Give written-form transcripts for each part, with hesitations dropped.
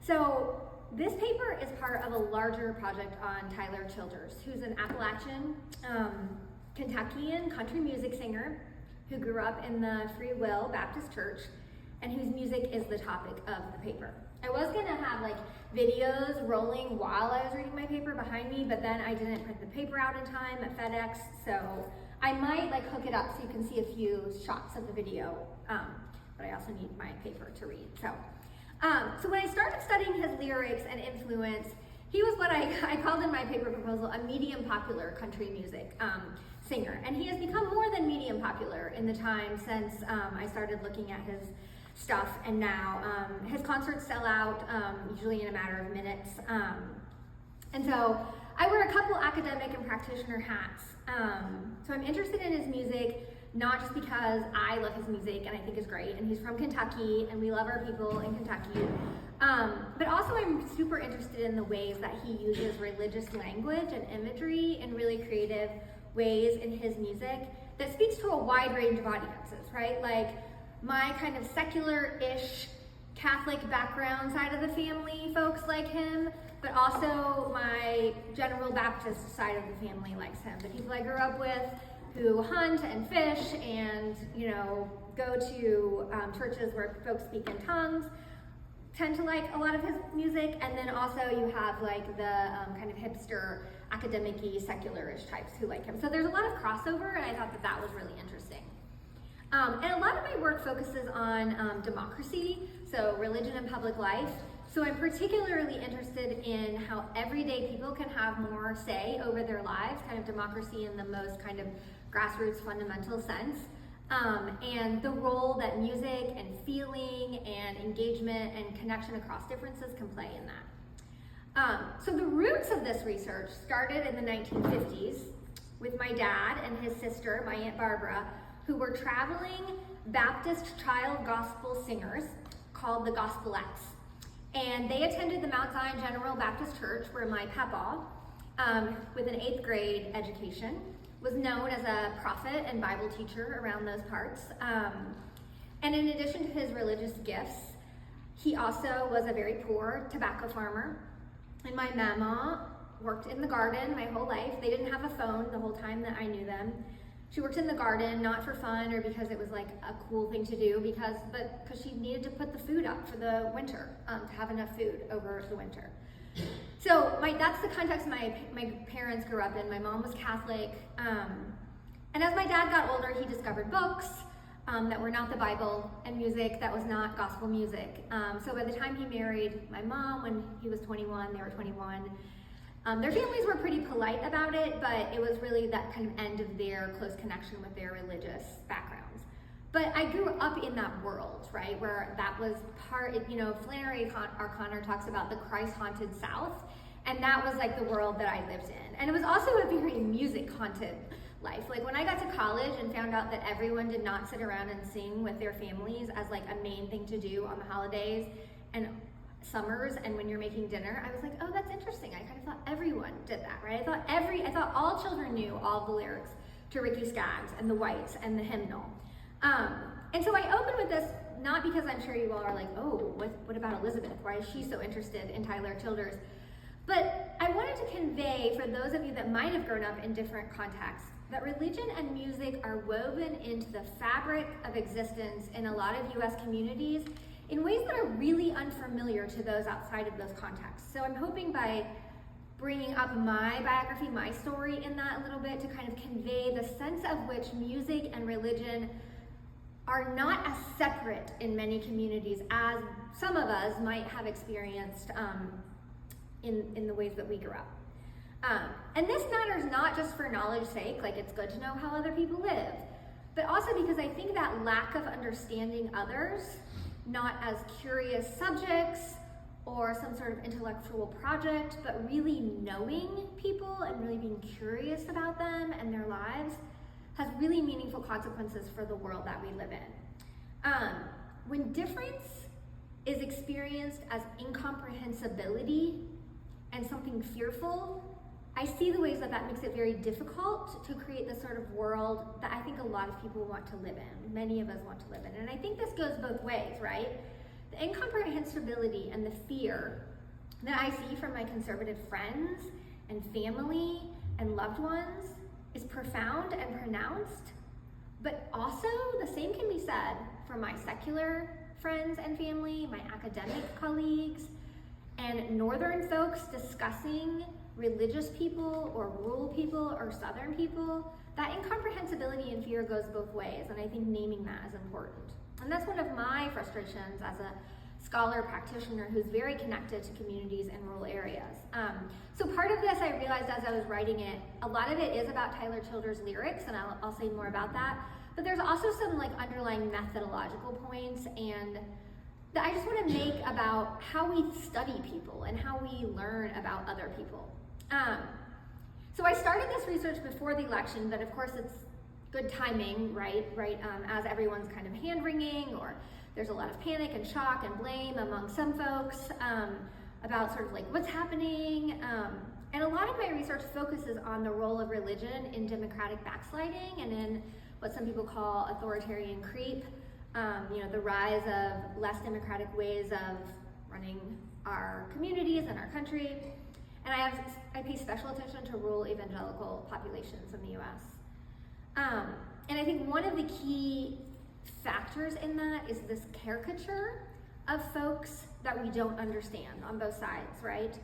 So this paper is part of a larger project on Tyler Childers, who's an Appalachian, Kentuckian country music singer who grew up in the Free Will Baptist Church and whose music is the topic of the paper. I was gonna have like videos rolling while I was reading my paper behind me, but then I didn't print the paper out in time at FedEx, so I might like hook it up so you can see a few shots of the video, but I also need my paper to read. So when I started studying his lyrics and influence, he was what I called in my paper proposal a medium popular country music singer, and he has become more than medium popular in the time since I started looking at his stuff, and now his concerts sell out usually in a matter of minutes, and so I wear a couple academic and practitioner hats. So I'm interested in his music, not just because I love his music and I think it's great, and he's from Kentucky and we love our people in Kentucky, but also I'm super interested in the ways that he uses religious language and imagery in really creative ways in his music that speaks to a wide range of audiences, right? Like my kind of secular-ish Catholic background side of the family folks like him, but also my general Baptist side of the family likes him. The people I grew up with who hunt and fish and, you know, go to churches where folks speak in tongues tend to like a lot of his music. And then also you have like the kind of hipster, academic-y, secular-ish types who like him. So there's a lot of crossover, and I thought that that was really interesting. And a lot of my work focuses on democracy, so religion and public life. So I'm particularly interested in how everyday people can have more say over their lives, kind of democracy in the most kind of grassroots fundamental sense, and the role that music and feeling and engagement and connection across differences can play in that. So the roots of this research started in the 1950s with my dad and his sister, my Aunt Barbara, who were traveling Baptist child gospel singers called the Gospelettes. And they attended the Mount Zion General Baptist Church, where my papa, with an 8th grade education, was known as a prophet and Bible teacher around those parts. And in addition to his religious gifts, he also was a very poor tobacco farmer. And my mama worked in the garden my whole life. They didn't have a phone the whole time that I knew them. She worked in the garden, not for fun or because it was like a cool thing to do, but because she needed to put the food up for the winter, to have enough food over the winter. So that's the context my parents grew up in. My mom was Catholic, and as my dad got older, he discovered books that were not the Bible and music that was not gospel music. So by the time he married my mom, when he was 21, they were 21, their families were pretty polite about it, but it was really that kind of end of their close connection with their religious backgrounds. But I grew up in that world, right, where that was part, Flannery O'Connor talks about the Christ-haunted South, and that was like the world that I lived in. And it was also a very music-haunted life. Like when I got to college and found out that everyone did not sit around and sing with their families as like a main thing to do on the holidays and summers and when you're making dinner, I was like, oh, that's interesting. I kind of thought everyone did that, right? I thought all children knew all the lyrics to Ricky Skaggs and the Whites and the hymnal. And so I open with this, not because I'm sure you all are like, oh, what about Elizabeth? Why is she so interested in Tyler Childers? But I wanted to convey, for those of you that might have grown up in different contexts, that religion and music are woven into the fabric of existence in a lot of US communities in ways that are really unfamiliar to those outside of those contexts. So I'm hoping by bringing up my biography, my story in that a little bit, to kind of convey the sense of which music and religion are not as separate in many communities as some of us might have experienced in the ways that we grew up. And this matters not just for knowledge's sake, like it's good to know how other people live, but also because I think that lack of understanding others, not as curious subjects or some sort of intellectual project, but really knowing people and really being curious about them and their lives, has really meaningful consequences for the world that we live in. When difference is experienced as incomprehensibility and something fearful, I see the ways that makes it very difficult to create the sort of world that I think a lot of people want to live in, many of us want to live in. And I think this goes both ways, right? the incomprehensibility and the fear that I see from my conservative friends and family and loved ones is profound and pronounced, but also the same can be said for my secular friends and family, my academic colleagues, and northern folks discussing religious people or rural people or southern people. That incomprehensibility and fear goes both ways, and I think naming that is important. And that's one of my frustrations as a scholar practitioner who's very connected to communities in rural areas. So part of this I realized as I was writing it, a lot of it is about Tyler Childers' lyrics, and I'll say more about that, but there's also some like underlying methodological points and that I just want to make about how we study people and how we learn about other people. So I started this research before the election, but of course it's good timing, right? As everyone's kind of hand-wringing, or there's a lot of panic and shock and blame among some folks about sort of like what's happening. And a lot of my research focuses on the role of religion in democratic backsliding and in what some people call authoritarian creep, the rise of less democratic ways of running our communities and our country. And I pay special attention to rural evangelical populations in the US. And I think one of the key factors in that is this caricature of folks that we don't understand on both sides, right?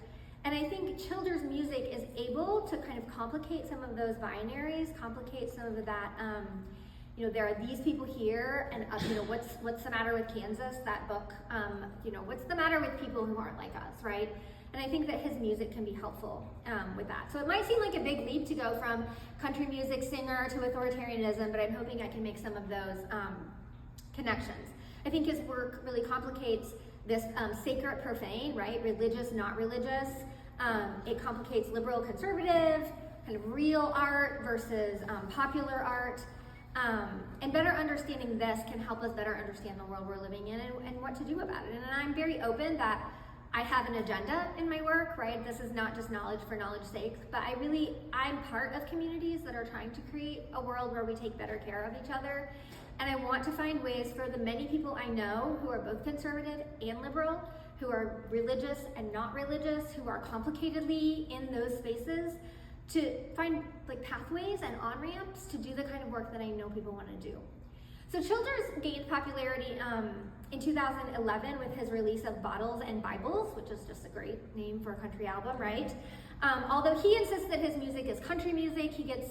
And I think Childers' music is able to kind of complicate some of those binaries, complicate some of that, there are these people here, and what's the matter with Kansas, that book, what's the matter with people who aren't like us, right? And I think that his music can be helpful with that. So it might seem like a big leap to go from country music singer to authoritarianism, but I'm hoping I can make some of those connections. I think his work really complicates this sacred profane, right? Religious, not religious. It complicates liberal, conservative, kind of real art versus popular art. And better understanding this can help us better understand the world we're living in and what to do about it. And I'm very open that I have an agenda in my work, right? This is not just knowledge for knowledge's sake, but I'm part of communities that are trying to create a world where we take better care of each other. And I want to find ways for the many people I know who are both conservative and liberal, who are religious and not religious, who are complicatedly in those spaces, to find like pathways and on-ramps to do the kind of work that I know people want to do. So Childers gained popularity in 2011 with his release of Bottles and Bibles, which is just a great name for a country album, right? Although he insists that his music is country music, he gets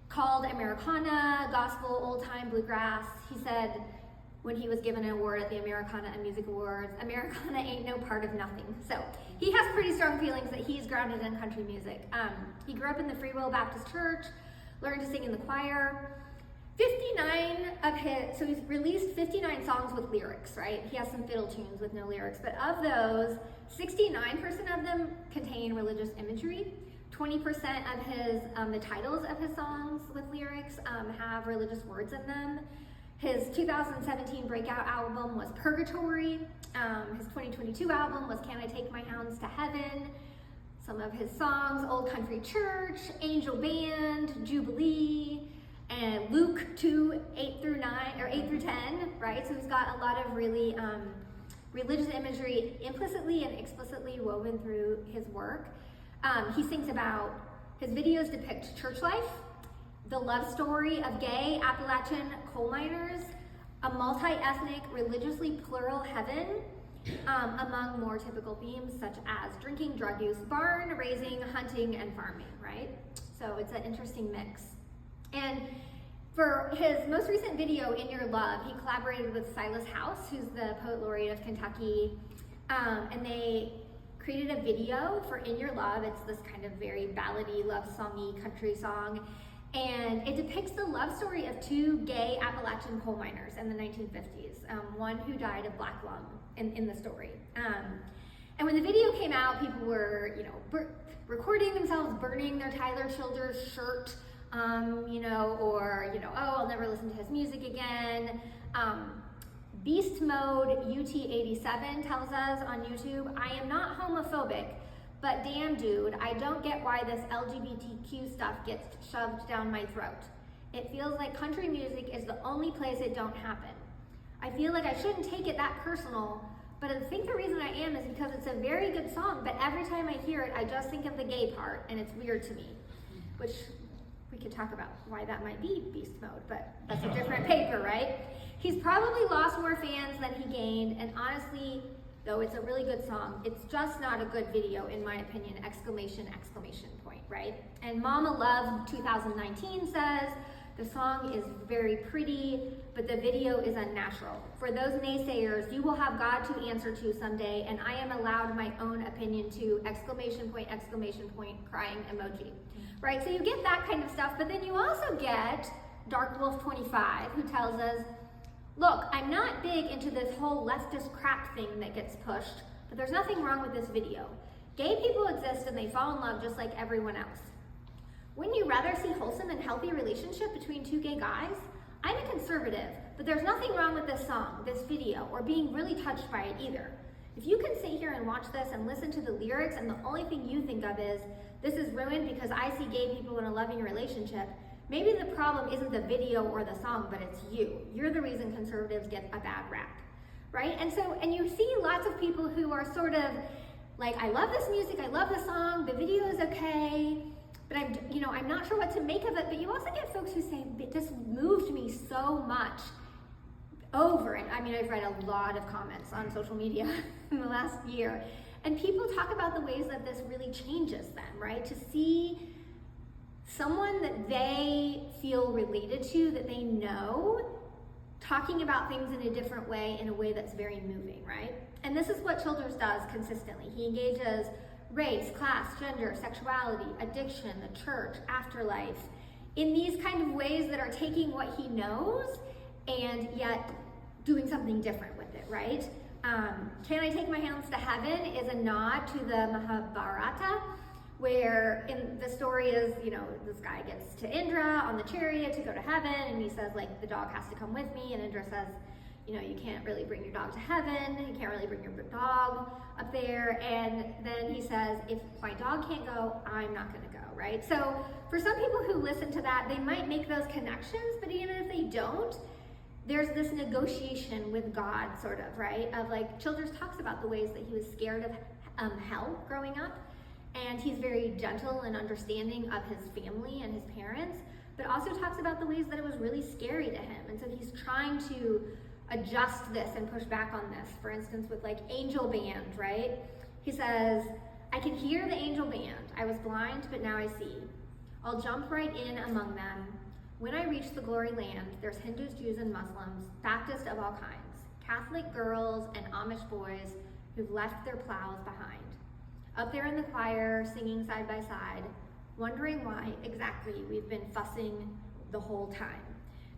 called Americana, gospel, old-time, bluegrass. He said when he was given an award at the Americana and Music Awards, Americana ain't no part of nothing. So he has pretty strong feelings that he's grounded in country music. He grew up in the Free Will Baptist Church, learned to sing in the choir. So he's released 59 songs with lyrics, right? He has some fiddle tunes with no lyrics, but of those, 69% of them contain religious imagery. 20% of the titles of his songs with lyrics have religious words in them. His 2017 breakout album was Purgatory. His 2022 album was Can I Take My Hounds to Heaven? Some of his songs, Old Country Church, Angel Band, Jubilee, and Luke 2, 8 through 10, right? So he's got a lot of really religious imagery implicitly and explicitly woven through his work. He sings about, his videos depict church life, the love story of gay Appalachian coal miners, a multi-ethnic, religiously plural heaven, among more typical themes such as drinking, drug use, barn raising, hunting, and farming, right? So it's an interesting mix. And for his most recent video, In Your Love, he collaborated with Silas House, who's the Poet Laureate of Kentucky, and they created a video for In Your Love. It's this kind of very ballady, love-songy country song, and it depicts the love story of two gay Appalachian coal miners in the 1950s, one who died of black lung in the story. And when the video came out, people were, recording themselves burning their Tyler Childers shirt, oh, I'll never listen to his music again. Beast Mode UT87 tells us on YouTube, I am not homophobic, but damn dude, I don't get why this LGBTQ stuff gets shoved down my throat. It feels like country music is the only place it don't happen. I feel like I shouldn't take it that personal, But I think the reason I am is because it's a very good song, but every time I hear it, I just think of the gay part, and it's weird to me, which we could talk about why that might be beast mode, but that's a different paper, right? He's probably lost more fans than he gained, and honestly, though it's a really good song, it's just not a good video, in my opinion, exclamation, exclamation point, right? And Mama Love 2019 says, the song is very pretty, but the video is unnatural. For those naysayers, you will have God to answer to someday, and I am allowed my own opinion too, exclamation point, crying emoji, right? So you get that kind of stuff, but then you also get Dark Wolf 25, who tells us, look, I'm not big into this whole leftist crap thing that gets pushed, but there's nothing wrong with this video. Gay people exist and they fall in love just like everyone else. Wouldn't you rather see wholesome and healthy relationship between two gay guys? I'm a conservative, but there's nothing wrong with this song, this video, or being really touched by it either. If you can sit here and watch this and listen to the lyrics and the only thing you think of is, this is ruined because I see gay people in a loving relationship, maybe the problem isn't the video or the song, but it's you. You're the reason conservatives get a bad rap, right? And you see lots of people who are sort of like, I love this music, I love the song, the video is okay, but I'm not sure what to make of it. But you also get folks who say, this moved me so much over. And I mean, I've read a lot of comments on social media in the last year, and people talk about the ways that this really changes them, right? To see someone that they feel related to, that they know, talking about things in a different way, in a way that's very moving, right? And this is what Childers does consistently. He engages race, class, gender, sexuality, addiction, the church, afterlife, in these kind of ways that are taking what he knows and yet doing something different with it, right? Can I Take My Hands to Heaven is a nod to the Mahabharata, where in the story is, this guy gets to Indra on the chariot to go to heaven, and he says, like, the dog has to come with me, and Indra says, you can't really bring your dog to heaven, you can't really bring your dog up there, and then he says, if my dog can't go, I'm not gonna go, right? So for some people who listen to that, they might make those connections, but even if they don't, there's this negotiation with God, sort of, right? Of like, Childers talks about the ways that he was scared of hell growing up, and he's very gentle and understanding of his family and his parents, but also talks about the ways that it was really scary to him. And so he's trying to adjust this and push back on this. For instance, with like Angel Band, right? He says, I can hear the angel band. I was blind, but now I see. I'll jump right in among them. When I reach the glory land, there's Hindus, Jews, and Muslims, Baptists of all kinds, Catholic girls and Amish boys who've left their plows behind. Up there in the choir, singing side by side, wondering why exactly we've been fussing the whole time.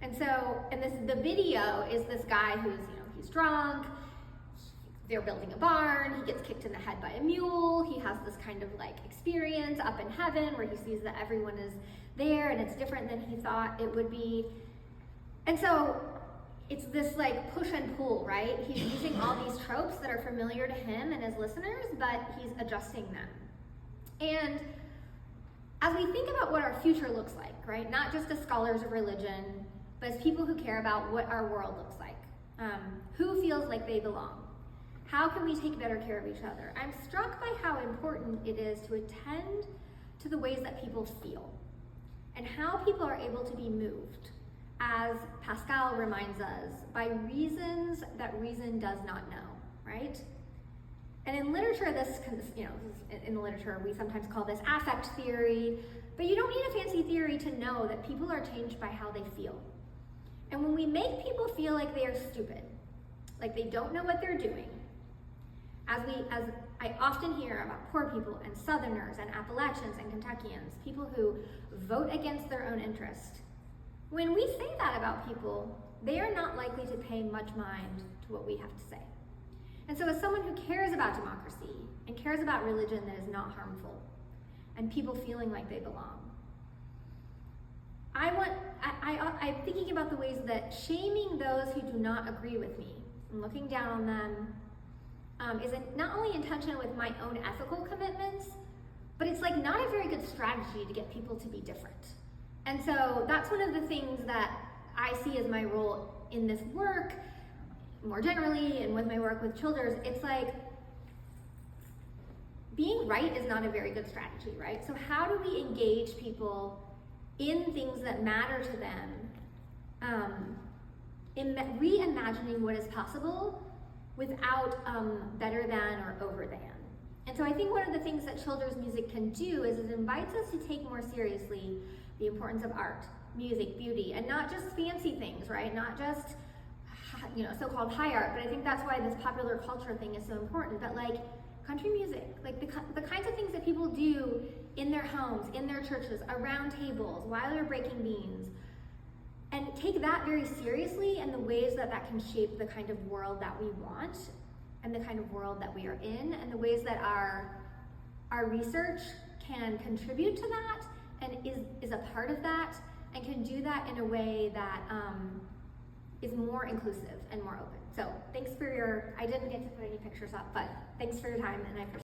And so, the video is this guy who's, he's drunk, they're building a barn, he gets kicked in the head by a mule, he has this kind of like experience up in heaven where he sees that everyone is there and it's different than he thought it would be. And so, it's this like push and pull, right? He's using all these tropes that are familiar to him and his listeners, but he's adjusting them. And as we think about what our future looks like, right? Not just as scholars of religion, but as people who care about what our world looks like. Who feels like they belong? How can we take better care of each other? I'm struck by how important it is to attend to the ways that people feel and how people are able to be moved, as Pascal reminds us, by reasons that reason does not know, right? And in literature, in the literature, we sometimes call this affect theory, but you don't need a fancy theory to know that people are changed by how they feel. And when we make people feel like they are stupid, like they don't know what they're doing, as I often hear about poor people and Southerners and Appalachians and Kentuckians, people who vote against their own interest, when we say that about people, they are not likely to pay much mind to what we have to say. And so as someone who cares about democracy and cares about religion that is not harmful and people feeling like they belong, I'm thinking about the ways that shaming those who do not agree with me and looking down on them is not only in tension with my own ethical commitments, but it's like not a very good strategy to get people to be different. And so that's one of the things that I see as my role in this work, more generally and with my work with children, it's like being right is not a very good strategy, right? So how do we engage people in things that matter to them, in reimagining what is possible without better than or over than? And so I think one of the things that children's music can do is it invites us to take more seriously the importance of art, music, beauty, and not just fancy things, right? Not just, you know, so-called high art, but I think that's why this popular culture thing is so important. But like country music, like the kinds of things that people do in their homes, in their churches, around tables, while they're breaking beans, and take that very seriously and the ways that that can shape the kind of world that we want and the kind of world that we are in, and the ways that our research can contribute to that and is a part of that, and can do that in a way that is more inclusive and more open. So thanks for I didn't get to put any pictures up, but thanks for your time, and I appreciate it.